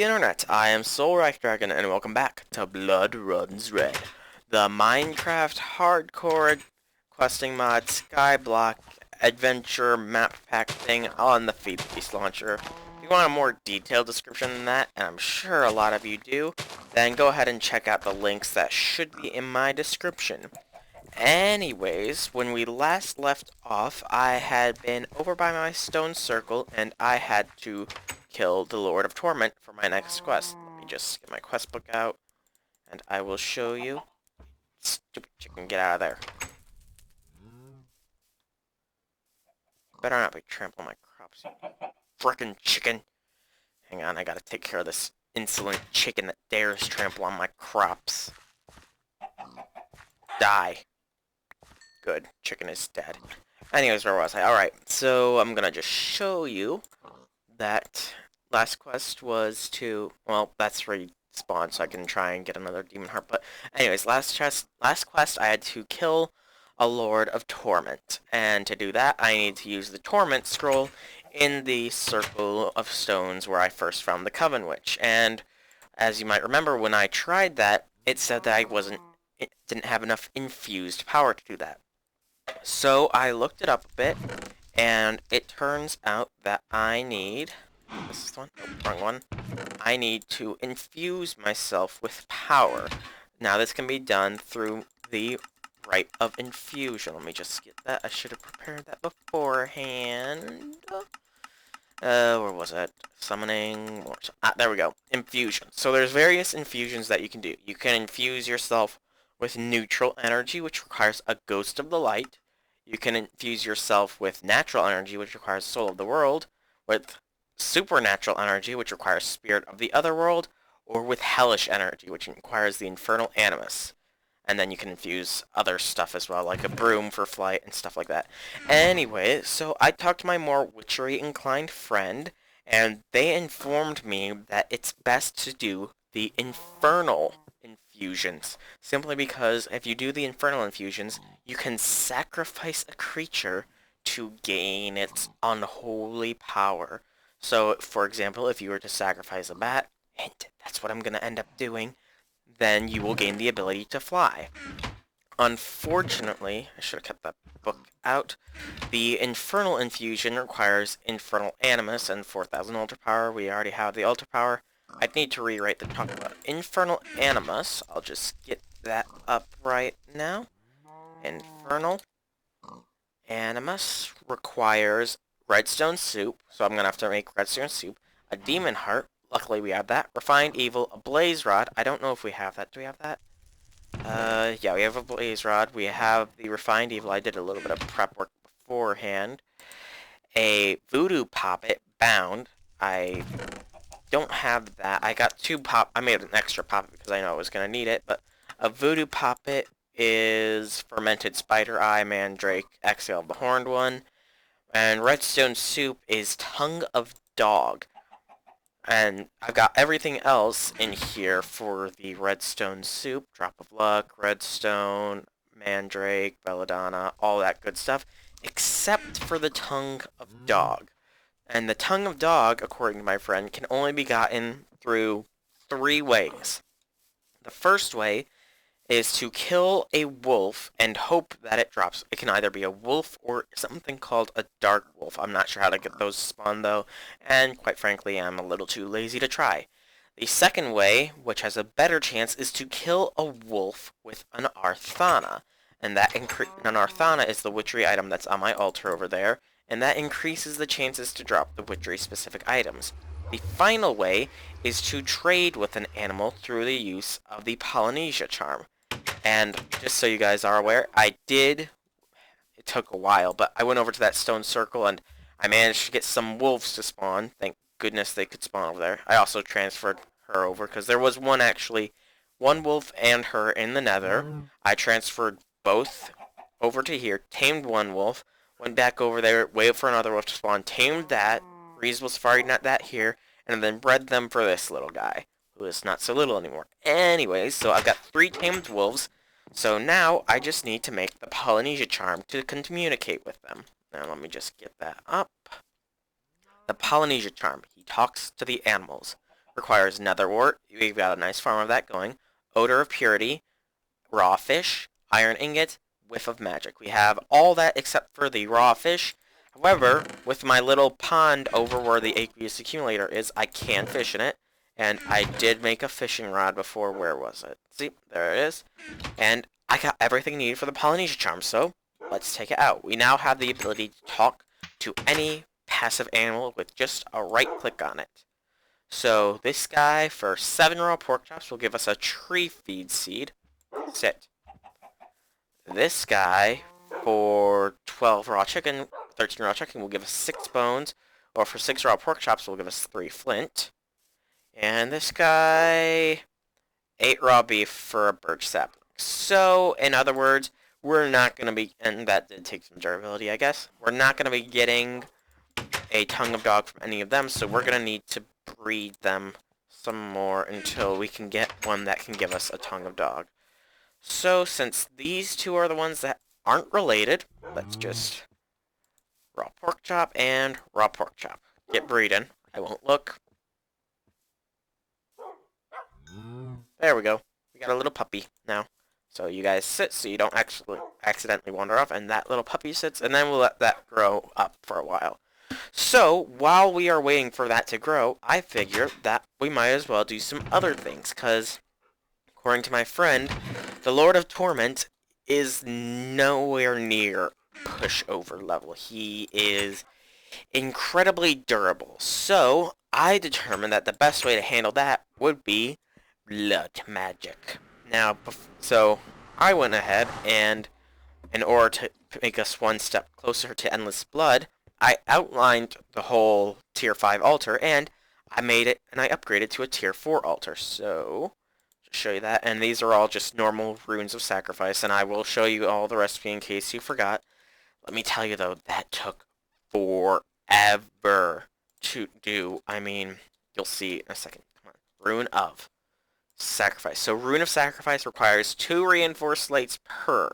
the internet, I am Dragon, and welcome back to Blood Runs Red, the Minecraft hardcore questing mod skyblock adventure map pack thing on the Feed Beast launcher. If you want a more detailed description than that, and I'm sure a lot of you do, then go ahead and check out the links that should be in my description. Anyways, when we last left off, I had been over by my stone circle, and I had to kill the Lord of Torment for my next quest. Let me just get my quest book out, and I will show you. Stupid chicken, get out of there. Better not be trampling my crops, you frickin' chicken. Hang on, I gotta take care of this insolent chicken that dares trample on my crops. Die. Good, chicken is dead. Anyways, where was I? Alright, so I'm gonna just show you that last quest was to, well, that's respawn, so I can try and get another demon heart, but anyways, last quest I had to kill a Lord of Torment, and to do that I need to use the Torment scroll in the circle of stones where I first found the Coven Witch, and as you might remember, when I tried that, it said that it didn't have enough infused power to do that. So I looked it up a bit, and it turns out that I need, this is the one, oh, wrong one, I need to infuse myself with power. Now this can be done through the rite of infusion. Let me just get that, I should have prepared that beforehand. Where was it? Summoning, there we go, infusion. So there's various infusions that you can do. You can infuse yourself with neutral energy, which requires a Ghost of the Light. You can infuse yourself with natural energy, which requires Soul of the World, with supernatural energy, which requires Spirit of the Otherworld, or with hellish energy, which requires the Infernal Animus. And then you can infuse other stuff as well, like a broom for flight and stuff like that. Anyway, so I talked to my more witchery-inclined friend, and they informed me that it's best to do the infernal infusions, simply because if you do the infernal infusions, you can sacrifice a creature to gain its unholy power. So, for example, if you were to sacrifice a bat, hint, that's what I'm going to end up doing, then you will gain the ability to fly. Unfortunately, I should have kept that book out, the Infernal Infusion requires Infernal Animus and 4000 Altar Power. We already have the Altar Power. I'd need to rewrite the talk about Infernal Animus. I'll just get that up right now. Infernal Animus requires Redstone Soup, so I'm going to have to make Redstone Soup. A Demon Heart, luckily we have that. Refined Evil, a Blaze Rod. I don't know if we have that. Do we have that? Yeah, we have a Blaze Rod. We have the Refined Evil. I did a little bit of prep work beforehand. A Voodoo Poppet, Bound. I don't have that. I got I made an extra Poppet because I know I was going to need it, but a Voodoo Poppet is Fermented Spider Eye, Mandrake, Exhale of the Horned One, and Redstone Soup is Tongue of Dog. And I've got everything else in here for the Redstone Soup, Drop of Luck, Redstone, Mandrake, Belladonna, all that good stuff, except for the Tongue of Dog. And the Tongue of Dog, according to my friend, can only be gotten through 3 ways. The first way is to kill a wolf and hope that it drops. It can either be a wolf or something called a dark wolf. I'm not sure how to get those spawned though, and quite frankly I'm a little too lazy to try. The second way, which has a better chance, is to kill a wolf with an Arthana. And an Arthana is the witchery item that's on my altar over there, and that increases the chances to drop the witchery specific items. The final way is to trade with an animal through the use of the Polynesia charm. And just so you guys are aware, it took a while, but I went over to that stone circle and I managed to get some wolves to spawn. Thank goodness they could spawn over there. I also transferred her over because there was one wolf and her in the nether. I transferred both over to here, tamed one wolf, went back over there, waited for another wolf to spawn, tamed that, reasonable safari net that here, and then bred them for this little guy, who is not so little anymore. Anyways, so I've got 3 tamed wolves, so now I just need to make the Polynesia charm to communicate with them. Now let me just get that up. The Polynesia charm, he talks to the animals. requires nether wart. We've got a nice farm of that going. Odor of purity, raw fish, iron ingot, whiff of magic. We have all that except for the raw fish. However, with my little pond over where the aqueous accumulator is, I can fish in it. And I did make a fishing rod before. Where was it? See, there it is. And I got everything needed for the Polynesia charm, so let's take it out. We now have the ability to talk to any passive animal with just a right click on it. So this guy for 7 raw pork chops will give us a tree feed seed. Sit. This guy for 12 raw chicken, 13 raw chicken will give us 6 bones, or for 6 raw pork chops will give us 3 flint. And this guy, 8 raw beef for a birch sapling. So, in other words, we're not going to be, and that did take some durability, I guess, we're not going to be getting a tongue of dog from any of them, so we're going to need to breed them some more until we can get one that can give us a tongue of dog. So, since these two are the ones that aren't related, let's just raw pork chop and raw pork chop. Get breeding. I won't look. There we go. We got a little puppy now. So you guys sit so you don't actually accidentally wander off, and that little puppy sits, and then we'll let that grow up for a while. So, while we are waiting for that to grow, I figure that we might as well do some other things, because, according to my friend, the Lord of Torment is nowhere near pushover level. He is incredibly durable. So, I determined that the best way to handle that would be blood magic. Now, so I went ahead and, in order to make us one step closer to endless blood, I outlined the whole tier 5 altar, and I made it, and I upgraded to a tier 4 altar. So, just show you that, and these are all just normal runes of sacrifice, and I will show you all the recipe in case you forgot. Let me tell you though, that took forever to do. I mean, you'll see in a second. Come on. Rune of Sacrifice. So Rune of Sacrifice requires 2 reinforced slates per.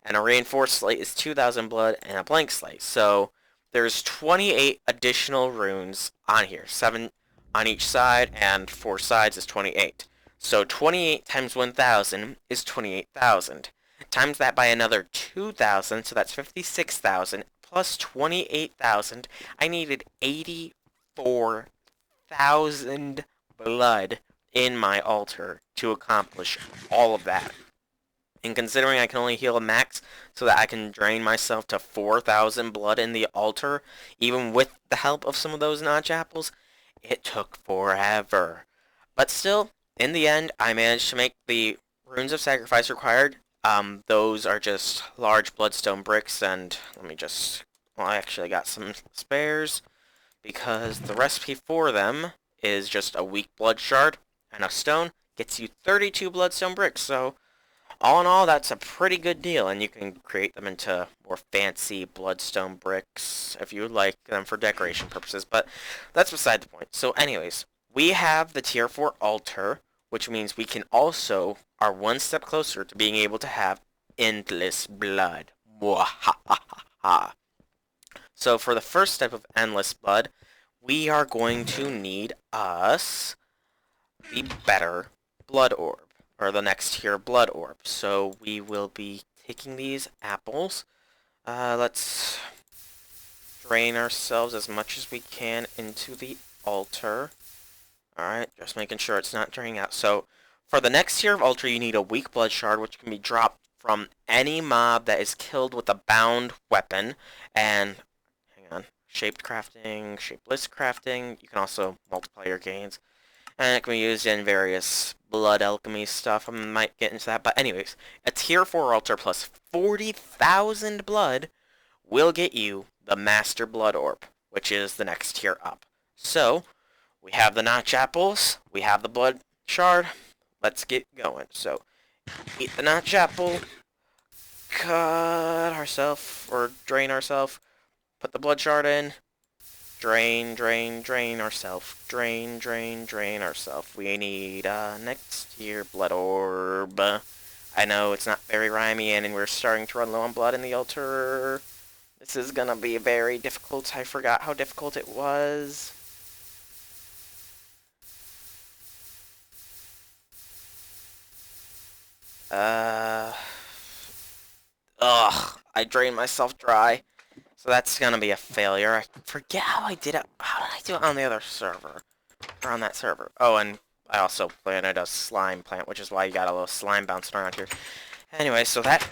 And a reinforced slate is 2,000 blood and a blank slate. So there's 28 additional runes on here. 7 on each side, and 4 sides is 28. So 28 times 1,000 is 28,000. Times that by another 2,000, so that's 56,000, plus 28,000. I needed 84,000 blood in my altar to accomplish all of that. And considering I can only heal a max so that I can drain myself to 4,000 blood in the altar, even with the help of some of those notch apples, it took forever. But still, in the end, I managed to make the runes of sacrifice required. Those are just large bloodstone bricks, and let me just, well, I actually got some spares, because the recipe for them is just a weak blood shard and a stone gets you 32 bloodstone bricks. So all in all, that's a pretty good deal, and you can create them into more fancy bloodstone bricks if you would like them for decoration purposes, but that's beside the point. So anyways, we have the tier 4 altar, which means we can also are one step closer to being able to have endless blood. Mwahaha. So for the first step of endless blood, we are going to need us the better blood orb, or the next tier blood orb. So we will be taking these apples. Let's drain ourselves as much as we can into the altar. Alright, just making sure it's not draining out. So for the next tier of altar, you need a weak blood shard, which can be dropped from any mob that is killed with a bound weapon. And hang on, shaped crafting, shapeless crafting. You can also multiply your gains. And it can be used in various blood alchemy stuff. I might get into that. But anyways, a tier 4 altar plus 40,000 blood will get you the Master Blood Orb, which is the next tier up. So, we have the notch apples. We have the blood shard. Let's get going. So, eat the notch apple. Cut ourselves, or drain ourselves. Put the blood shard in. Drain, drain, drain ourself. Drain, drain, drain ourself. We need next tier blood orb. I know it's not very rhymey, and we're starting to run low on blood in the altar. This is gonna be very difficult. I forgot how difficult it was. Uh... Ugh, I drained myself dry. So that's gonna be a failure. I forget how I did it. How did I do it on the other server? Or on that server? Oh, and I also planted a slime plant, which is why you got a little slime bouncing around here. Anyway, so that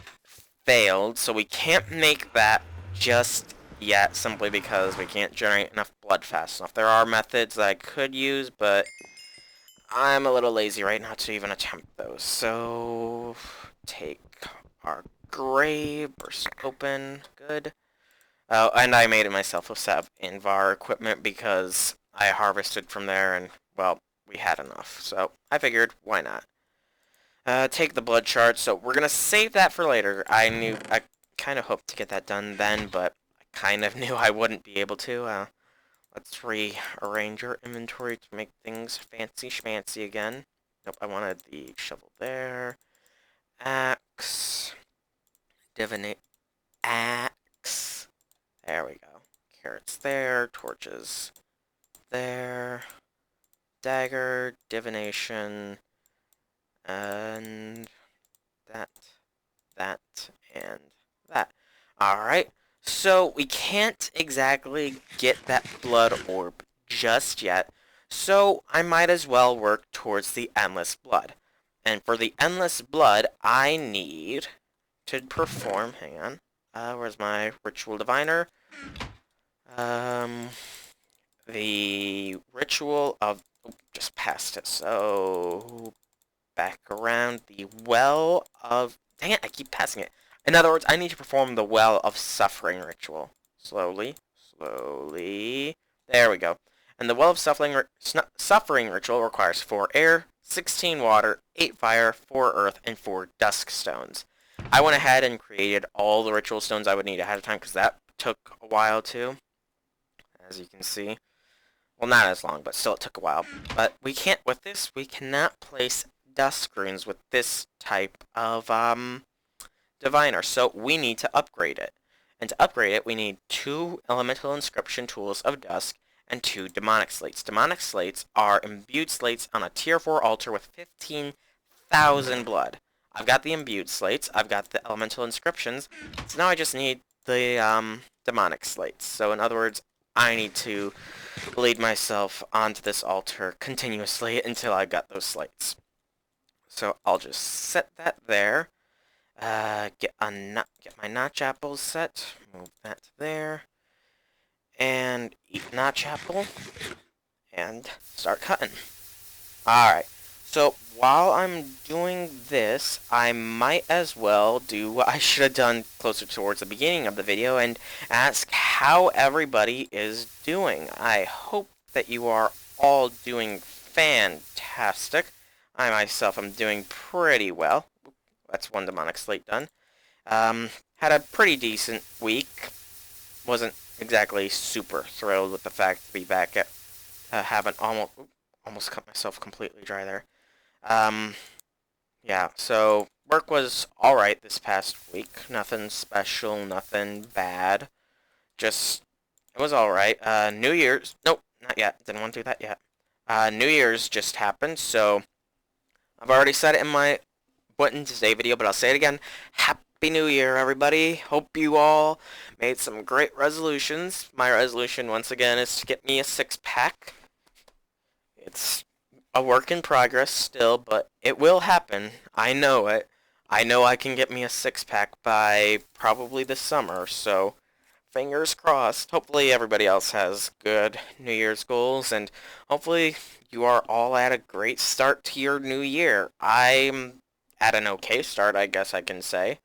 failed, so we can't make that just yet, simply because we can't generate enough blood fast enough. There are methods that I could use, but I'm a little lazy right now to even attempt those. So, take our grave, burst open, good. Oh, and I made it myself with set of Invar equipment because I harvested from there and, well, we had enough. So, I figured, why not? Take the blood shard, so we're gonna save that for later. I kind of hoped to get that done then, but I kind of knew I wouldn't be able to. Let's rearrange our inventory to make things fancy schmancy again. Nope, I wanted the shovel there. Axe. Divinate. Axe. There we go. Carrots there. Torches there. Dagger. Divination. And that. That. And that. Alright. So, we can't exactly get that blood orb just yet, so I might as well work towards the endless blood. And for the endless blood, I need to perform, hang on, where's my ritual diviner? The ritual of, oh, just passed it, so back around the well of, dang it, I keep passing it. In other words, I need to perform the Well of Suffering ritual. Slowly, slowly. There we go. And the Well of Suffering ritual requires 4 air, 16 water, 8 fire, 4 earth, and 4 dusk stones. I went ahead and created all the ritual stones I would need ahead of time because that took a while too, as you can see. Well, not as long, but still it took a while. But we can't, with this, we cannot place dusk runes with this type of, diviner, so we need to upgrade it. And to upgrade it, we need 2 elemental inscription tools of dusk and 2 demonic slates. Demonic slates are imbued slates on a tier 4 altar with 15,000 blood. I've got the imbued slates, I've got the elemental inscriptions, so now I just need the demonic slates. So in other words, I need to lead myself onto this altar continuously until I got those slates. So I'll just set that there. Get my notch apples set. Move that to there. And eat notch apple. And start cutting. Alright. So, while I'm doing this, I might as well do what I should have done closer towards the beginning of the video and ask how everybody is doing. I hope that you are all doing fantastic. I myself am doing pretty well. That's 1 demonic slate done. Had a pretty decent week. Wasn't exactly super thrilled with the fact to be back at having almost cut myself completely dry there. Yeah, so work was alright this past week. Nothing special, nothing bad. Just, it was alright. New Year's, nope, not yet. Didn't want to do that yet. New Year's just happened, so I've already said it in my in today's video, but I'll say it again. Happy New Year, everybody. Hope you all made some great resolutions. My resolution, once again, is to get me a 6-pack. It's a work in progress still, but it will happen. I know it. I know I can get me a 6-pack by probably this summer, so fingers crossed. Hopefully everybody else has good New Year's goals, and hopefully you are all at a great start to your new year. I'm at an okay start, I guess I can say.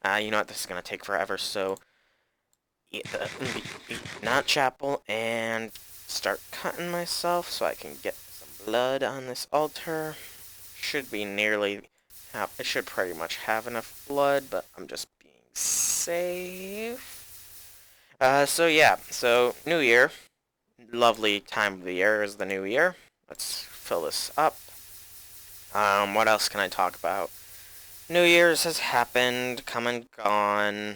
You know what, this is going to take forever, so eat notch apple and start cutting myself so I can get some blood on this altar. Should be nearly, it should pretty much have enough blood, but I'm just being safe. So yeah, so New Year. Lovely time of the year is the New Year. Let's fill this up. What else can I talk about? New Year's has happened, come and gone,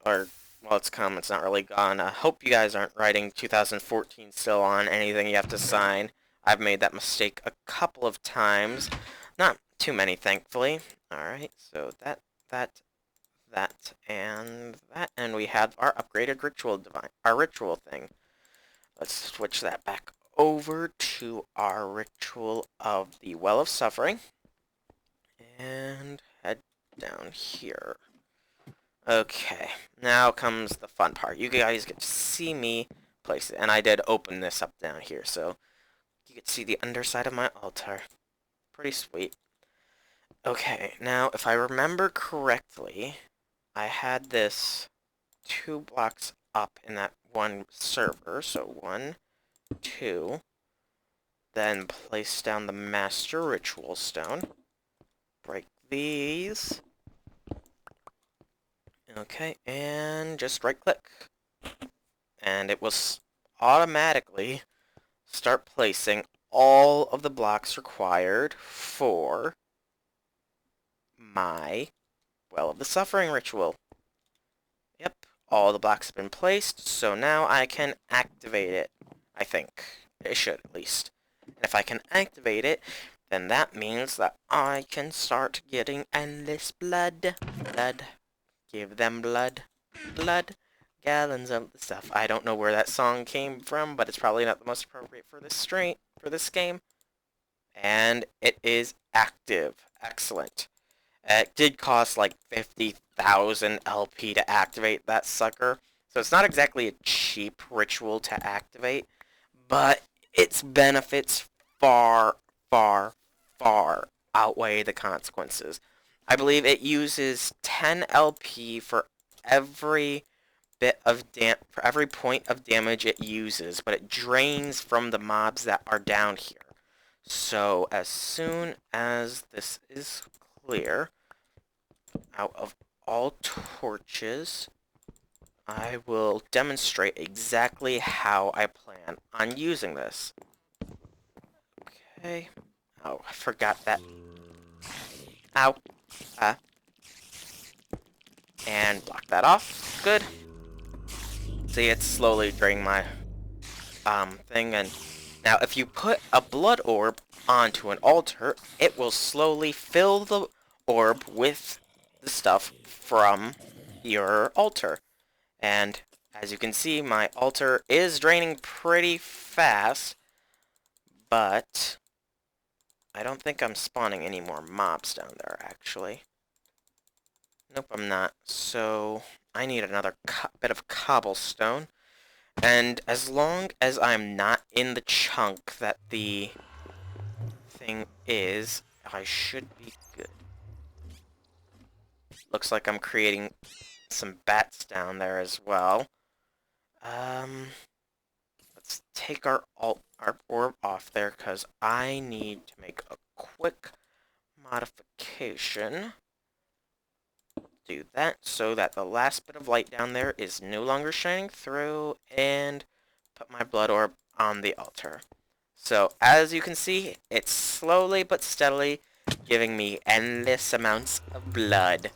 or, well, it's come, it's not really gone. I hope you guys aren't writing 2014 still on anything you have to sign. I've made that mistake a couple of times. Not too many, thankfully. Alright, so that, and that, and we have our upgraded our ritual thing. Let's switch that back over to our ritual of the Well of Suffering, and head down here. Okay, now comes the fun part. You guys get to see me place it, and I did open this up down here, so you can see the underside of my altar. Pretty sweet. Okay, now if I remember correctly, I had this 2 blocks up in that one server, so 1, 2, then place down the Master Ritual Stone, break these, okay, and just right-click, and it will automatically start placing all of the blocks required for my Well of the Suffering ritual. Yep, all the blocks have been placed, so now I can activate it. I think. It should, at least. And if I can activate it, then that means that I can start getting endless blood. Blood. Give them blood. Blood. Gallons of the stuff. I don't know where that song came from, but it's probably not the most appropriate for this game. And it is active. Excellent. It did cost like 50,000 LP to activate that sucker, so it's not exactly a cheap ritual to activate, but its benefits far, far, far outweigh the consequences. I believe it uses 10 LP for every point of damage it uses, but it drains from the mobs that are down here. So as soon as this is clear out of all torches, I will demonstrate exactly how I plan on using this. Okay. Oh, I forgot that. Ow. And block that off. Good. See, it's slowly draining my thing, and now if you put a blood orb onto an altar, it will slowly fill the orb with the stuff from your altar. And as you can see, my altar is draining pretty fast, but I don't think I'm spawning any more mobs down there, actually. Nope, I'm not. So I need another bit of cobblestone. And as long as I'm not in the chunk that the thing is, I should be good. Looks like I'm creating some bats down there as well. Let's take our orb off there, because I need to make a quick modification. Do that so that the last bit of light down there is no longer shining through, and put my blood orb on the altar. So as you can see, it's slowly but steadily giving me endless amounts of blood.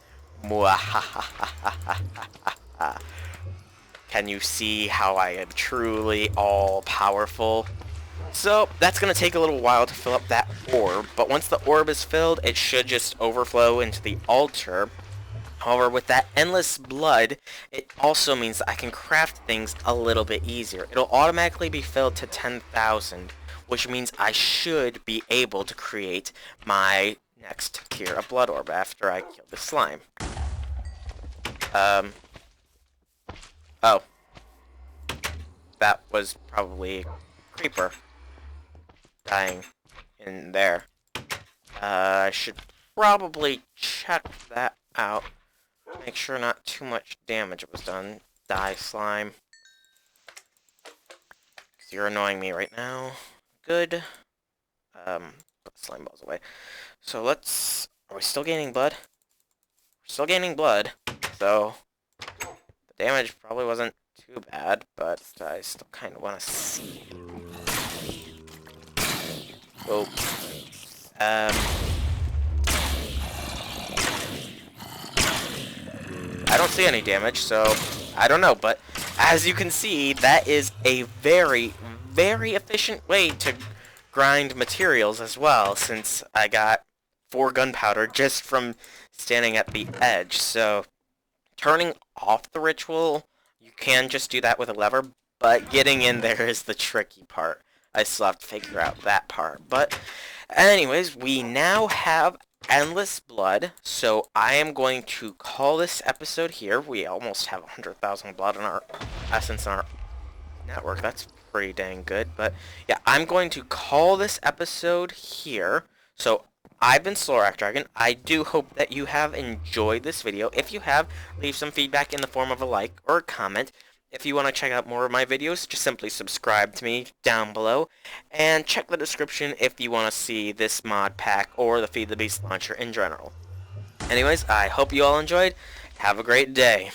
Can you see how I am truly all-powerful? So that's going to take a little while to fill up that orb, but once the orb is filled, it should just overflow into the altar. However, with that endless blood, it also means that I can craft things a little bit easier. It'll automatically be filled to 10,000, which means I should be able to create my next tier of blood orb after I kill the slime. Oh. That was probably a creeper dying in there. I should probably check that out. Make sure not too much damage was done. Die, slime. Because you're annoying me right now. Good. Put the slime balls away. So let's... Are we still gaining blood? We're still gaining blood. So, the damage probably wasn't too bad, but I still kind of want to see. Oh. I don't see any damage, so I don't know, but as you can see, that is a very, very efficient way to grind materials as well, since I got 4 gunpowder just from standing at the edge. So turning off the ritual, you can just do that with a lever, but getting in there is the tricky part. I still have to figure out that part. But anyways, we now have endless blood, so I am going to call this episode here. We almost have 100,000 blood in our essence in our network. That's pretty dang good. But yeah, I'm going to call this episode here. So I've been Slorak Dragon. I do hope that you have enjoyed this video. If you have, leave some feedback in the form of a like or a comment. If you want to check out more of my videos, just simply subscribe to me down below. And check the description if you want to see this mod pack or the Feed the Beast launcher in general. Anyways, I hope you all enjoyed. Have a great day.